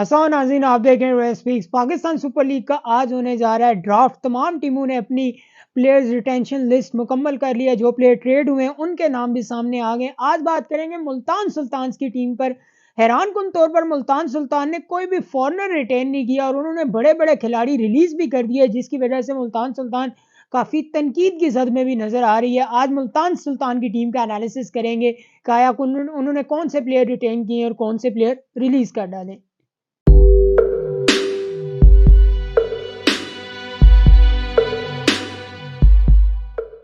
नाज़रीन, आप देख रहे हैं race speaks. Pakistan super league का आज होने जा रहा है ड्राफ्ट। तमाम टीमों ने अपनी प्लेयर्स रिटेंशन लिस्ट मुकम्मल कर लिया। जो प्लेयर ट्रेड हुए हैं उनके नाम भी सामने आ गए। आज बात करेंगे मुल्तान सुल्तान्स की टीम पर। हैरान कुन तौर पर मुल्तान सुल्तान ने कोई भी फॉरनर रिटेन नहीं किया और उन्होंने बड़े बड़े खिलाड़ी रिलीज भी कर दिए, जिसकी वजह से मुल्तान सुल्तान काफ़ी तनकीद की जद में भी नजर आ रही है। आज मुल्तान सुल्तान की टीम का एनालिसिस करेंगे। काया उन्होंने कौन से प्लेयर रिटेन किए और कौन से प्लेयर रिलीज कर डाले।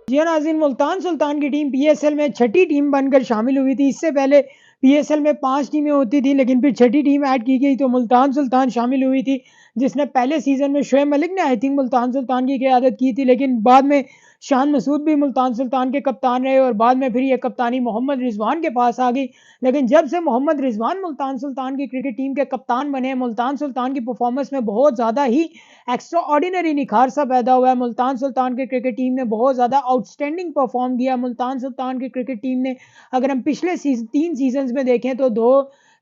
जी हाँ नाज़रीन, मुल्तान सुल्तान की टीम पीएसएल में छठी टीम बनकर शामिल हुई थी। इससे पहले पीएसएल में 5 टीमें होती थी, लेकिन फिर छठी टीम ऐड की गई तो मुल्तान सुल्तान शामिल हुई थी, जिसने पहले सीजन में शोएब मलिक ने आई थिंक मुल्तान सुल्तान की क़यादत की थी, लेकिन बाद में शान मसूद भी मुल्तान सुल्तान के कप्तान रहे और बाद में फिर ये कप्तानी मोहम्मद रिजवान के पास आ गई। लेकिन जब से मोहम्मद रिजवान मुल्तान सुल्तान की क्रिकेट टीम के कप्तान बने, मुल्तान सुल्तान की परफॉर्मेंस में बहुत ज़्यादा ही एक्स्ट्रा ऑर्डिनरी निखार सा पैदा हुआ है। मुल्तान सुल्तान की क्रिकेट टीम ने बहुत ज़्यादा आउटस्टैंडिंग परफॉर्म किया। मुल्तान सुल्तान की क्रिकेट टीम ने, अगर हम पिछले 3 सीजन्स में देखें तो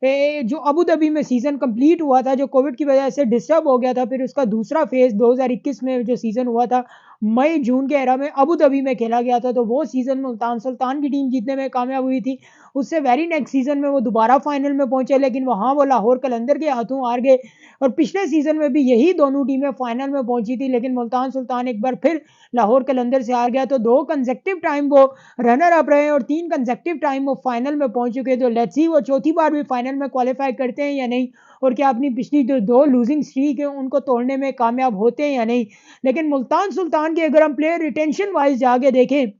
जो अबू धाबी में सीज़न कंप्लीट हुआ था, जो कोविड की वजह से डिस्टर्ब हो गया था, फिर उसका दूसरा फेज़ 2021 में जो सीज़न हुआ था, मई जून के एरा में अबू धाबी में खेला गया था, तो वो सीज़न मुल्तान सुल्तान की टीम जीतने में कामयाब हुई थी। उससे वेरी नेक्स्ट सीज़न में वो दोबारा फाइनल में पहुंचे, लेकिन वहां वो लाहौर कलंदर के हाथों हार गए। और पिछले सीज़न में भी यही दोनों टीमें फाइनल में पहुंची थी, लेकिन मुल्तान सुल्तान एक बार फिर लाहौर कलंदर से हार गया। तो 2 कंसेक्टिव टाइम वो रनर अप रहे और 3 कंसेक्टिव टाइम वो फाइनल में पहुंच चुके। तो लेट्स सी वो चौथी बार भी फाइनल में क्वालिफाई करते हैं या नहीं, और क्या अपनी पिछली जो 2 लूजिंग स्ट्रीक है उनको तोड़ने में कामयाब होते हैं या नहीं। लेकिन मुल्तान सुल्तान की अगर हम प्लेयर रिटेंशन वाइज जाके देखें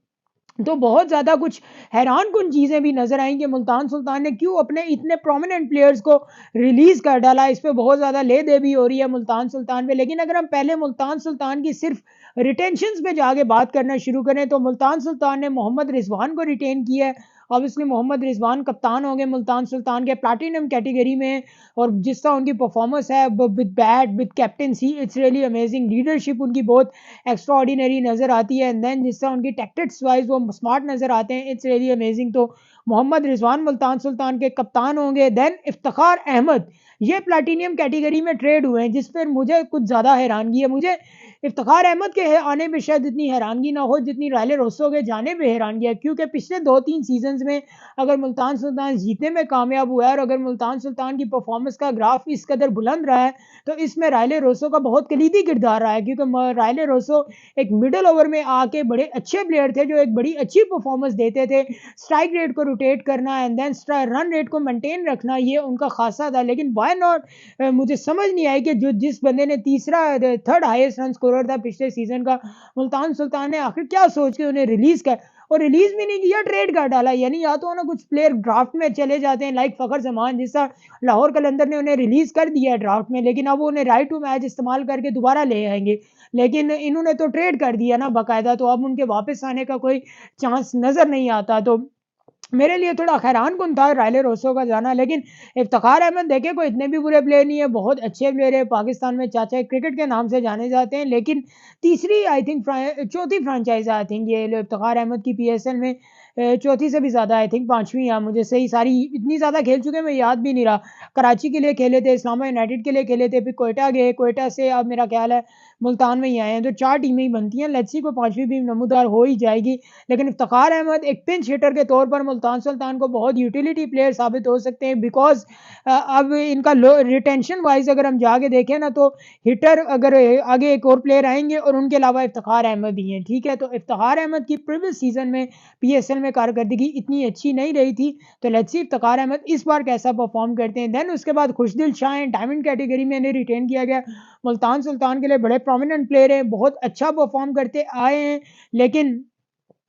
तो बहुत ज़्यादा कुछ हैरानकुन चीज़ें भी नज़र आई कि मुल्तान सुल्तान ने क्यों अपने इतने प्रोमिनेंट प्लेयर्स को रिलीज़ कर डाला। इस पे बहुत ज़्यादा ले-दे भी हो रही है मुल्तान सुल्तान पे। लेकिन अगर हम पहले मुल्तान सुल्तान की सिर्फ रिटेंशंस पे जाके बात करना शुरू करें तो मुल्तान सुल्तान ने मोहम्मद रिजवान को रिटेन किया है। ऑब्वियसली मोहम्मद रिजवान कप्तान हो गए मुल्तान सुल्तान के प्लैटिनम कैटेगरी में, और जिस तरह उनकी परफॉर्मेंस है with bat with captaincy, it's really amazing. Leadership उनकी बहुत एक्स्ट्रा ऑर्डिनरी नज़र आती है, एंड देन जिस तरह उनकी टैक्टिक्स वाइज वो स्मार्ट नज़र आते हैं, इट्स रियली अमेजिंग। तो मोहम्मद रिजवान मुल्तान सुल्तान के कप्तान होंगे। देन इफ्तिखार अहमद ये प्लैटिनियम कैटेगरी में ट्रेड हुए हैं, जिस पर मुझे कुछ ज़्यादा हैरानगी है। मुझे इफ्तिखार अहमद के आने पे शायद इतनी हैरानगी ना हो जितनी रायले रोसो के जाने पे हैरानगी है, क्योंकि पिछले 2-3 सीजन्स में अगर मुल्तान सुल्तान जीतने में कामयाब हुआ है और अगर मुल्तान सुल्तान की परफॉर्मेंस का ग्राफ इस कदर बुलंद रहा है, तो इसमें रायले रोसो का बहुत कलीदी किरदार रहा है। क्योंकि रायले रोसो एक मिडल ओवर में आके बड़े अच्छे प्लेयर थे जो एक बड़ी अच्छी परफॉर्मेंस देते थे। स्ट्राइक रेट को रोटेट करना एंड देन रन रेट को मेंटेन रखना, ये उनका खासा था। लेकिन व्हाई नॉट, मुझे समझ नहीं आई कि जो जिस बंदे ने थर्ड हाईएस्ट रन स्कोरर था पिछले सीजन का, मुल्तान सुल्तान ने आखिर क्या सोच के उन्हें रिलीज कर, और रिलीज भी नहीं किया, ट्रेड कर डाला। यानी या तो ना कुछ प्लेयर ड्राफ्ट में चले जाते हैं लाइक फखर जमान, जिसका लाहौर कलंदर ने उन्हें रिलीज कर दिया है ड्राफ्ट में, लेकिन अब वो उन्हें राइट टू मैच इस्तेमाल करके दोबारा ले आएंगे। लेकिन इन्होंने तो ट्रेड कर दिया ना बाकायदा, तो अब उनके वापस आने का कोई चांस नजर नहीं आता। तो मेरे लिए थोड़ा हैरानकुन था रायले रोसो का जाना। लेकिन इफ्तिखार अहमद देखे कोई इतने भी बुरे प्लेयर नहीं है, बहुत अच्छे प्लेयर है। पाकिस्तान में चाचा क्रिकेट के नाम से जाने जाते हैं, लेकिन तीसरी आई थिंक चौथी फ्रेंचाइज आई थिंक ये इफ्तिखार अहमद की पीएसएल में, चौथी से भी ज़्यादा आई थिंक पांचवी है, मुझे सही सारी इतनी ज़्यादा खेल चुके हैं मैं याद भी नहीं रहा। कराची के लिए खेले थे, इस्लामाबाद यूनाइटेड के लिए खेले थे, फिर कोयटा गए, कोयटा से अब मेरा ख्याल है मुल्तान में ही आए हैं। तो 4 टीमें ही बनती हैं, लेट्स सी को पांचवी भी नमूदार हो ही जाएगी। लेकिन इफ्तिखार अहमद एक पिंच हिटर के तौर पर मुल्तान सुल्तान को बहुत यूटिलिटी प्लेयर साबित हो सकते हैं, बिकॉज अब इनका रिटेंशन वाइज अगर हम जाके देखें ना, तो हिटर अगर आगे एक और प्लेयर आएंगे और उनके अलावा इफ्तिखार अहमद ही हैं, ठीक है। तो इफ्तिखार अहमद की प्रीवियस सीजन में पीएसएल में कारकर्दगी इतनी अच्छी नहीं रही थी, तो लेट्स सी इफ्तिखार अहमद इस बार कैसा परफॉर्म करते हैं। देन उसके बाद खुशदिल शाह डायमंड कैटेगरी में इन्हें रिटेन किया गया। मुल्तान सुल्तान के लिए बड़े प्रोमिनेंट प्लेयर हैं, बहुत अच्छा परफॉर्म करते आए हैं, लेकिन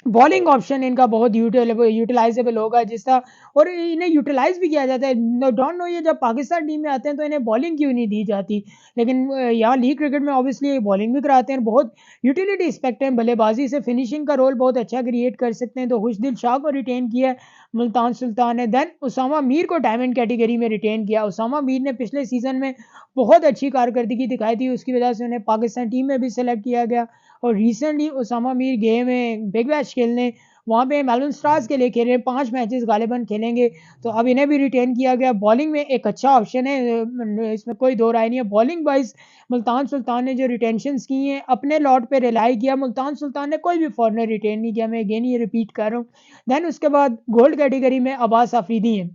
बॉलिंग ऑप्शन इनका बहुत यूटिलाइजेबल होगा जिसका, और इन्हें यूटिलाइज भी किया जाता है। डोंट नो ये जब पाकिस्तान टीम में आते हैं तो इन्हें बॉलिंग क्यों नहीं दी जाती, लेकिन यहाँ लीग क्रिकेट में ऑब्वियसली बॉलिंग भी कराते हैं, बहुत यूटिलिटी एक्सपेक्ट है, बल्लेबाजी से फिनिशिंग का रोल बहुत अच्छा क्रिएट कर सकते हैं। तो खुशदिल शाह को रिटेन किया है मुल्तान सुल्तान ने। देन उसामा मीर को डायमंड कैटेगरी में रिटेन किया। उसामा मीर ने पिछले सीजन में बहुत अच्छी कारकर्दगी दिखाई थी, उसकी वजह से उन्हें पाकिस्तान टीम में भी सेलेक्ट किया गया, और रिसेंटली उसामा मीर गए में बिग बैश खेलने, वहाँ पे मेलबर्न स्टार्स के लिए खेल रहे हैं, 5 मैचेस गालिबन खेलेंगे, तो अब इन्हें भी रिटेन किया गया। बॉलिंग में एक अच्छा ऑप्शन है, इसमें कोई दो राय नहीं है। बॉलिंग वाइज मुल्तान सुल्तान ने जो रिटेंशंस की हैं, अपने लॉट पे रिलाई किया। मुल्तान सुल्तान ने कोई भी फॉरनर रिटेन नहीं किया, मैं अगेन ये रिपीट कर रहा हूँ। देन उसके बाद गोल्ड कैटेगरी में अब्बास आफरीदी हैं।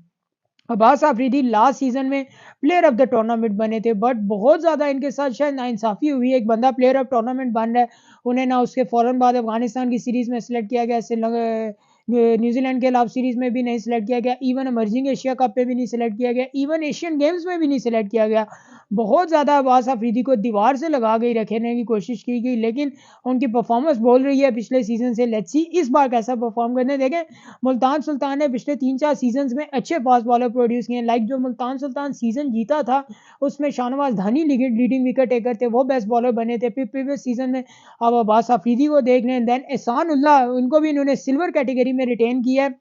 अब्बास आफरीदी लास्ट सीजन में प्लेयर ऑफ द टूर्नामेंट बने थे, बट बहुत ज़्यादा इनके साथ शायद नाइंसाफ़ी हुई है। एक बंदा प्लेयर ऑफ टूर्नामेंट बन रहा है, उन्हें ना उसके फ़ौरन बाद अफ़गानिस्तान की सीरीज़ में सेलेक्ट किया गया, न्यूज़ीलैंड के खिलाफ सीरीज़ में भी नहीं सेलेक्ट किया गया, इवन इमर्जिंग एशिया कप पे भी नहीं सेलेक्ट किया गया, इवन एशियन गेम्स में भी नहीं सेलेक्ट किया गया। बहुत ज़्यादा अब्बास आफरीदी को दीवार से लगा के रखने की कोशिश की गई, लेकिन उनकी परफॉर्मेंस बोल रही है पिछले सीज़न से। लेट्स सी इस बार कैसा परफॉर्म करने देखें। मुल्तान सुल्तान ने पिछले 3-4 सीज़न्स में अच्छे फास्ट बॉलर प्रोड्यूस किए हैं। लाइक जो मुल्तान सुल्तान सीज़न जीता था, उसमें शाहनवाज धानी लीडिंग विकेट टेकर थे, वो बेस्ट बॉलर बने थे। फिर प्रीवियस सीज़न में अब अब्बास आफरीदी को देख लें, देन एहसान उल्लाह, उनको भी इन्होंने सिल्वर कैटेगरी में रिटेन किया है।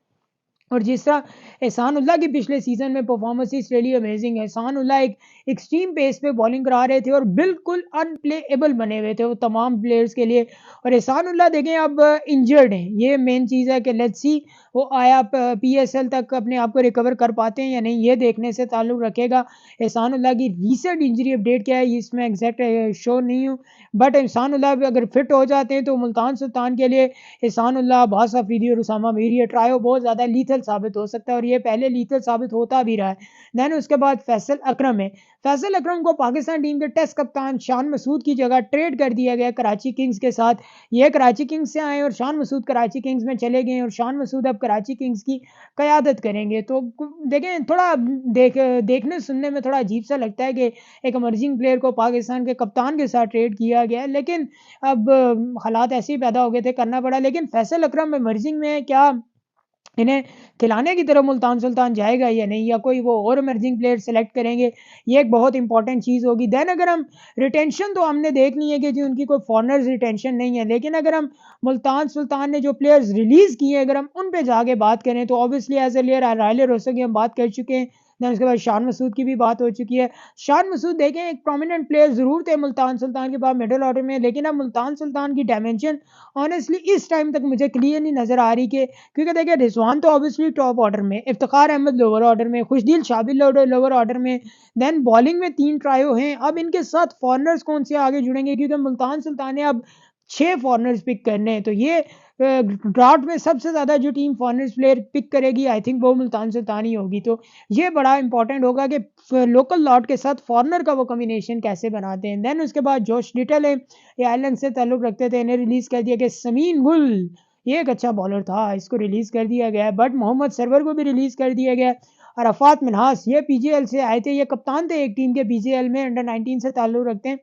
और जिस तरह एहसान उल्लाह की पिछले सीज़न में परफॉर्मेंस इज़ रियली अमेजिंग है। एहसान उल्लाह एक एक्सट्रीम पेस पे बॉलिंग करा रहे थे और बिल्कुल अनप्लेएबल बने हुए थे वो तमाम प्लेयर्स के लिए। और एहसान उल्लाह देखें अब इंजर्ड हैं, ये मेन चीज़ है कि लेट्स सी वो आया पीएसएल तक अपने आप को रिकवर कर पाते हैं या नहीं, ये देखने से ताल्लुक़ रखेगा। एहसान उल्लाह की रीसेंट इंजरी अपडेट क्या है, इसमें एग्जैक्ट श्योर नहीं हूँ, बट एहसान उल्लाह भी अगर फिट हो जाते हैं तो मुल्तान सुल्तान के लिए एहसान उल्लाह, अब्बास आफरीदी और उसामा मीर, ये ट्रायो बहुत ज़्यादा लीथल साबित हो सकता है और ये पहले लीथल साबित होता भी रहा है। देन उसके बाद फैसल अकरम है। फैसल अकरम को पाकिस्तान टीम के टेस्ट कप्तान शान मसूद की जगह ट्रेड कर दिया गया कराची किंग्स के साथ। ये कराची किंग्स से आए और शान मसूद कराची किंग्स में चले गए और शान मसूद अब कराची किंग्स की क़यादत करेंगे। तो देखें, थोड़ा देखने सुनने में थोड़ा अजीब सा लगता है कि एक इमर्जिंग प्लेयर को पाकिस्तान के कप्तान के साथ ट्रेड किया गया है, लेकिन अब हालात ऐसे ही पैदा हो गए थे, करना पड़ा। लेकिन फैसल अकरम इमर्जिंग में क्या इन्हें खिलाने की तरफ मुल्तान सुल्तान जाएगा या नहीं, या कोई वो और इमर्जिंग प्लेयर सेलेक्ट करेंगे, ये एक बहुत इंपॉर्टेंट चीज़ होगी। देन अगर हम रिटेंशन, तो हमने देख ली है कि जी उनकी कोई फॉरनर्स रिटेंशन नहीं है, लेकिन अगर हम मुल्तान सुल्तान ने जो प्लेयर्स रिलीज़ किए हैं, अगर हम उन पे जाके बात करें, तो ऑब्वियसली एज ए प्लेयर रायले रोसो की हम बात कर चुके हैं। देन उसके बाद शान मसूद की भी बात हो चुकी है। शान मसूद देखें एक प्रोमिनेंट प्लेयर ज़रूर थे मुल्तान सुल्तान के बाद मिडल ऑर्डर में, लेकिन अब मुल्तान सुल्तान की डायमेंशन ऑनेस्टली इस टाइम तक मुझे क्लियर नहीं नज़र आ रही कि, क्योंकि देखिए रिजवान तो ऑब्वियसली टॉप ऑर्डर में, इफ्तिखार अहमद लोअर ऑर्डर में, खुशदिल शाबिल लोअर ऑर्डर में, देन बॉलिंग में 3 ट्रायो हैं। अब इनके साथ फॉरनर्स कौन से आगे जुड़ेंगे, क्योंकि मुल्तान सुल्तान ने अब 6 फॉरनर्स पिक करने हैं, तो ये ड्राफ्ट में सबसे ज़्यादा जो टीम फॉरनर्स प्लेयर पिक करेगी, आई थिंक वो मुल्तान सुल्तान ही होगी। तो ये बड़ा इंपॉर्टेंट होगा कि लोकल लॉट के साथ फॉरनर का वो कॉम्बिनेशन कैसे बनाते हैं। देन उसके बाद जोश लिटल है, ये आयरलैंड से ताल्लुक़ रखते थे, इन्हें रिलीज़ कर दिया गया। समीन गुल, ये एक अच्छा बॉलर था, इसको रिलीज़ कर दिया गया है। बट मोहम्मद सरवर को भी रिलीज़ कर दिया गया। अरफात मिन्हास, ये पीजीएल से आए थे, ये कप्तान थे एक टीम के पीजीएल में, अंडर 19 से ताल्लुक़ रखते हैं।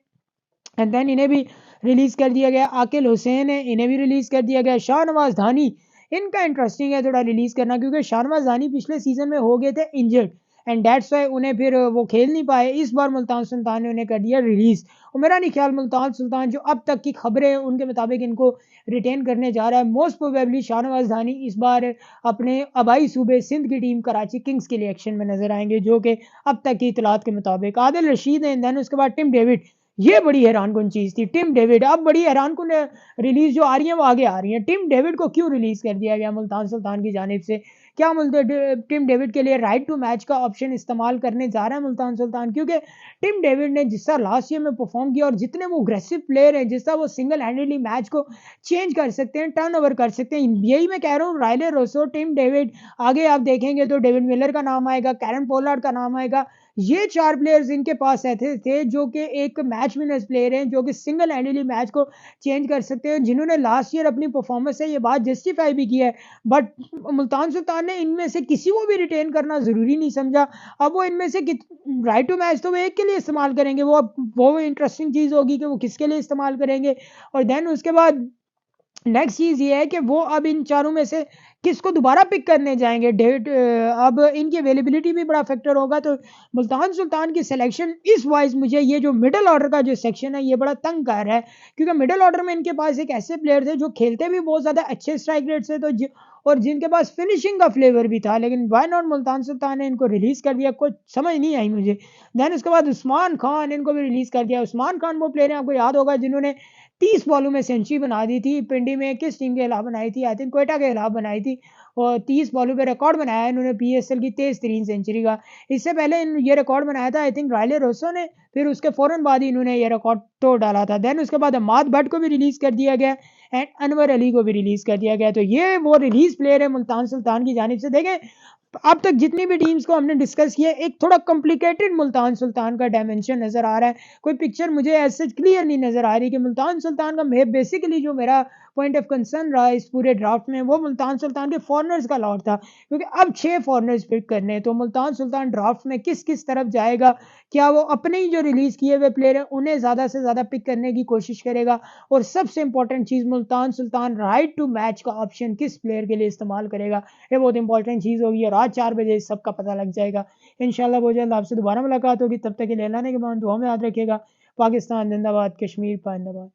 एंड देन इन्हें भी रिलीज़ कर दिया गया। आकिल हुसैन है, इन्हें भी रिलीज़ कर दिया गया। शाहनवाज धानी, इनका इंटरेस्टिंग है थोड़ा रिलीज़ करना, क्योंकि शाहनवाज धानी पिछले सीज़न में हो गए थे इंजर्ड, एंड दैट्स व्हाई उन्हें फिर वो खेल नहीं पाए। इस बार मुल्तान सुल्तान ने उन्हें कर दिया रिलीज़, और मेरा नहीं ख्याल मुल्तान सुल्तान, जो अब तक की खबरें हैं उनके मुताबिक, इनको रिटेन करने जा रहा है। मोस्ट प्रोबेबली शाहनवाज धानी इस बार अपने आबाई सूबे सिंध की टीम कराची किंग्स के लिए एक्शन में नजर आएंगे, जो कि अब तक की इतलात के मुताबिक। आदिल रशीद हैं, देन उसके बाद टिम डेविड, ये बड़ी हैरानकुन चीज़ थी। टिम डेविड, अब बड़ी हैरानकुन रिलीज़ जो आ रही है वो आगे आ रही है। टिम डेविड को क्यों रिलीज़ कर दिया गया मुल्तान सुल्तान की जानिब से? क्या टिम डेविड के लिए राइट टू मैच का ऑप्शन इस्तेमाल करने जा रहा है मुल्तान सुल्तान? क्योंकि टिम डेविड ने जिस तरह लास्ट ईयर में परफॉर्म किया और जितने वो अग्रेसिव प्लेयर हैं, जिस तरह वो सिंगल हैंडेडली मैच को चेंज कर सकते हैं, टर्न ओवर कर सकते हैं, यही मैं कह रहा हूँ। रायले रोसो, टिम डेविड, आगे आप देखेंगे तो डेविड मिलर का नाम आएगा, कैरन पोलार्ड का नाम आएगा। ये 4 प्लेयर्स इनके पास ऐसे थे जो कि एक मैच विनर्स प्लेयर हैं, जो कि सिंगल हैंडली मैच को चेंज कर सकते हैं, जिन्होंने लास्ट ईयर अपनी परफॉर्मेंस से ये बात जस्टिफाई भी की है। बट मुल्तान सुल्तान ने इनमें से किसी को भी रिटेन करना ज़रूरी नहीं समझा। अब वो इनमें से राइट टू मैच तो वो एक के लिए इस्तेमाल करेंगे, वो इंटरेस्टिंग चीज़ होगी कि वो किसके लिए इस्तेमाल करेंगे। और देन उसके बाद नेक्स्ट चीज़ ये है कि वो अब इन चारों में से किसको दोबारा पिक करने जाएँगे। अब इनकी अवेलेबिलिटी भी बड़ा फैक्टर होगा, तो मुल्तान सुल्तान की सिलेक्शन इस वाइज़ मुझे ये जो मिडल ऑर्डर का जो सेक्शन है ये बड़ा तंग कर रहा है, क्योंकि मिडल ऑर्डर में इनके पास एक ऐसे प्लेयर थे जो खेलते भी बहुत ज़्यादा अच्छे स्ट्राइक रेट से, तो और जिनके पास फिनिशिंग का फ्लेवर भी था, लेकिन व्हाई नॉट मुल्तान सुल्तान ने इनको रिलीज़ कर दिया, कुछ समझ नहीं आई मुझे। देन उसके बाद उस्मान खान, इनको भी रिलीज़ कर दिया। उस्मान खान वो प्लेयर हैं, आपको याद होगा, जिन्होंने 30 बॉलों में सेंचुरी बना दी थी। पिंडी में किस टीम के खिलाफ बनाई थी? आई थिंक क्वेटा के खिलाफ बनाई थी और 30 बॉलों पे रिकॉर्ड बनाया इन्होंने पीएसएल की तेज़ तरीन सेंचुरी का। इससे पहले ये रिकॉर्ड बनाया था आई थिंक रायले रोसो ने, फिर उसके फ़ौरन बाद ही इन्होंने ये रिकॉर्ड तोड़ डाला था। देन उसके बाद अम्माद भट्ट को भी रिलीज़ कर दिया गया एंड अनवर अली को भी रिलीज़ कर दिया गया। तो ये वो रिलीज़ प्लेयर है मुल्तान सुल्तान की जानिब से। देखें, अब तक जितनी भी टीम्स को हमने डिस्कस किया, एक थोड़ा कॉम्प्लिकेटेड मुल्तान सुल्तान का डायमेंशन नज़र आ रहा है। कोई पिक्चर मुझे ऐसे क्लियर नहीं नज़र आ रही कि मुल्तान सुल्तान का बेसिकली जो मेरा पॉइंट ऑफ कंसर्न रहा इस पूरे ड्राफ्ट में, वो मुल्तान सुल्तान के फॉरनर्स का लॉट था। क्योंकि अब 6 फॉरनर्स पिक करने हैं, तो मुल्तान सुल्तान ड्राफ्ट में किस-किस तरफ जाएगा? क्या वो अपने ही जो रिलीज़ किए हुए प्लेयर हैं, उन्हें ज़्यादा से ज़्यादा पिक करने की कोशिश करेगा? और सबसे इम्पोर्टेंट चीज़, Multan Sultan right to match का ऑप्शन किस प्लेयर के लिए इस्तेमाल करेगा? ये बहुत इंपॉर्टेंट चीज़ होगी और आज 4 बजे इस सब का पता लग जाएगा। इंशाल्लाह बहुत जल्द आपसे दोबारा मुलाकात होगी, तब तक के लिए अल्लाह ने के पास दुआ में याद रखिएगा। पाकिस्तान ज़िंदाबाद, कश्मीर पाइंदाबाद।